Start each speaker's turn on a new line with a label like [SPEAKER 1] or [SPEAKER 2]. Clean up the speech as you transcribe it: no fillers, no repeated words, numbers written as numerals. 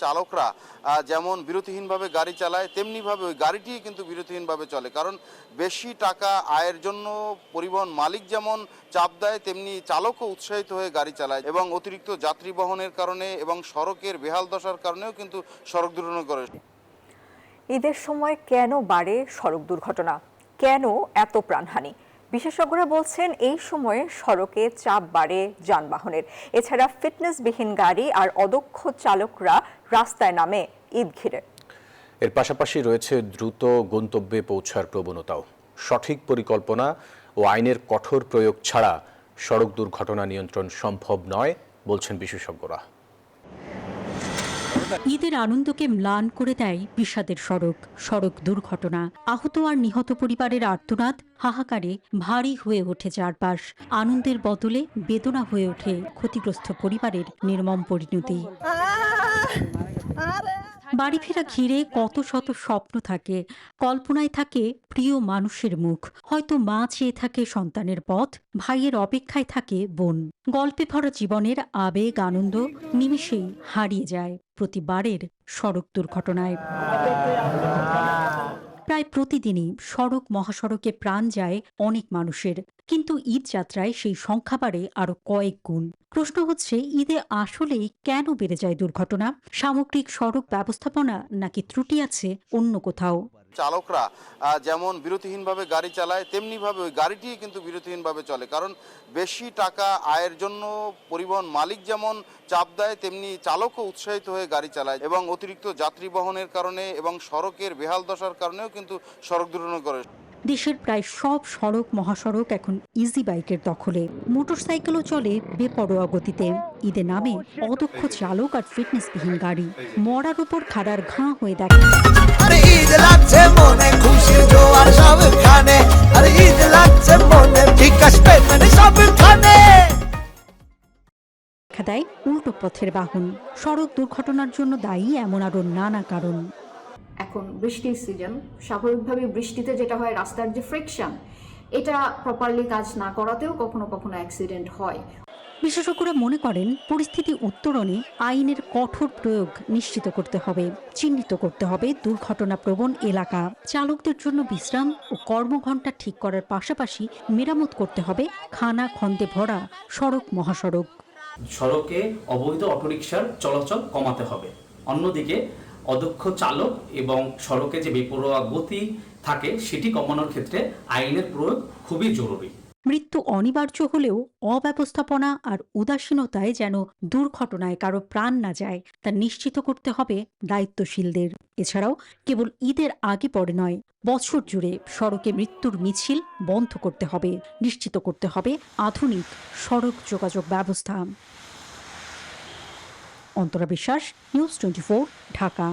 [SPEAKER 1] চালকরা যেমন বিরতিহীনভাবে গাড়ি চালায় তেমনিভাবে ওই গাড়িটি কিন্তু বিরতিহীনভাবে চলে, কারণ বেশি টাকা আয়ের জন্য পরিবহন মালিক যেমন চাপ দেয় তেমনি চালকও উৎসাহিত হয়ে গাড়ি চালায় এবং অতিরিক্ত যাত্রী বহনের কারণে এবং সড়কের বেহাল দশার কারণেও কিন্তু সড়ক দুর্ঘটনা করে।
[SPEAKER 2] ঈদের সময় কেন বাড়ে সড়ক দুর্ঘটনা, কেন এত প্রাণহানি? বিশেষজ্ঞরা বলছেন এই সময়ে সড়কে চাপ বাড়ে যানবাহনের। এছাড়া ফিটনেসবিহীন গাড়ি আর অদক্ষ চালকরা রাস্তায় নামে ঈদ ঘিরে।
[SPEAKER 3] এর পাশাপাশি রয়েছে দ্রুত গন্তব্যে পৌঁছার প্রবণতাও। সঠিক পরিকল্পনা ও আইনের কঠোর প্রয়োগ ছাড়া সড়ক দুর্ঘটনা নিয়ন্ত্রণ সম্ভব নয় বলছেন বিশেষজ্ঞরা।
[SPEAKER 4] ঈদের আনন্দকে ম্লান করে দেয় বিষাদের সড়ক দুর্ঘটনা। আহত আর নিহত পরিবারের আর্তনাদ, হাহাকারে ভারী হয়ে ওঠে চারপাশ। আনন্দের বদলে বেদনা হয়ে ওঠে ক্ষতিগ্রস্ত পরিবারের নির্মম পরিণতি। বাড়ি ফেরা ঘিরে কত শত স্বপ্ন থাকে, কল্পনায় থাকে প্রিয় মানুষের মুখ, হয়তো মা চেয়ে থাকে সন্তানের পথ, ভাইয়ের অপেক্ষায় থাকে বোন। গল্পে ভরা জীবনের আবেগ আনন্দ নিমিষেই হারিয়ে যায় প্রতিবারের সড়ক দুর্ঘটনায়। প্রায় প্রতিদিনই সড়ক মহাসড়কে প্রাণ যায় অনেক মানুষের, কিন্তু ঈদ যাত্রায় সেই সংখ্যা বাড়ে আরো কয়েক গুণ। প্রশ্ন হচ্ছে, ঈদে আসলেই কেন বেড়ে যায় দুর্ঘটনা? সামগ্রিক সড়ক ব্যবস্থাপনা নাকি ত্রুটি আছে অন্য কোথাও?
[SPEAKER 1] চালকরা যেমন বিরতিহীনভাবে গাড়ি চালায় তেমনিভাবে ওই গাড়িটি কিন্তু বিরতিহীনভাবে চলে, কারণ বেশি টাকা আয়ের জন্য পরিবহন মালিক যেমন চাপ দেয় তেমনি চালকও উৎসাহিত হয়ে গাড়ি চালায় এবং অতিরিক্ত যাত্রী বহনের কারণে এবং সড়কের বেহাল দশার কারণেও কিন্তু সড়ক দুর্ঘটনা করে।
[SPEAKER 4] দেশের প্রায় সব সড়ক মহাসড়ক এখন ইজি বাইকের দখলে। মোটরসাইকেলও চলে বেপরোয়া গতিতে। ঈদে নামে অদক্ষ চালক আর ফিটনেসবিহীন গাড়ি। মরার উপর খাড়ার ঘাঁ হয়ে দেখে দেখা দেয় উল্টো পথের বাহন। সড়ক দুর্ঘটনার জন্য দায়ী এমন আরো নানা কারণ।
[SPEAKER 5] এখন বৃষ্টির সিজন, স্বাভাবিকভাবে বৃষ্টিতে যেটা হয় রাস্তার যে ফ্রিকশন, এটা প্রপারলি কাজ না করাতেও কখনো কখনো অ্যাক্সিডেন্ট হয়।
[SPEAKER 4] বিশেষজ্ঞরা মনে করেন পরিস্থিতি উত্তরণে আইনের কঠোর প্রয়োগ নিশ্চিত করতে হবে, চিহ্নিত করতে হবে দুর্ঘটনা প্রবণ এলাকা, চালকদের জন্য বিশ্রাম ও কর্মঘণ্টা ঠিক করার পাশাপাশি মেরামত করতে হবে খানা খন্দে ভরা সড়ক মহাসড়ক।
[SPEAKER 6] সড়কে অবৈধ অটোরিকশার চলাচল কমাতে হবে। অন্যদিকে অদক্ষ চালক এবং সড়কে যে বেপরোয়া গতি থাকে সেটি কমানোর ক্ষেত্রে আইনের প্রয়োগ খুবই জরুরি।
[SPEAKER 4] মৃত্যু অনিবার্য হলেও অব্যবস্থাপনা আর উদাসীনতায় যেন দুর্ঘটনায় কারো প্রাণ না যায় তা নিশ্চিত করতে হবে দায়িত্বশীলদের। এছাড়াও কেবল ঈদের আগে পরে নয়, বছর জুড়ে সড়কে মৃত্যুর মিছিল বন্ধ করতে হবে, নিশ্চিত করতে হবে আধুনিক সড়ক যোগাযোগ ব্যবস্থা। অন্তরা বিশ্বাস, নিউজ 24, ঢাকা।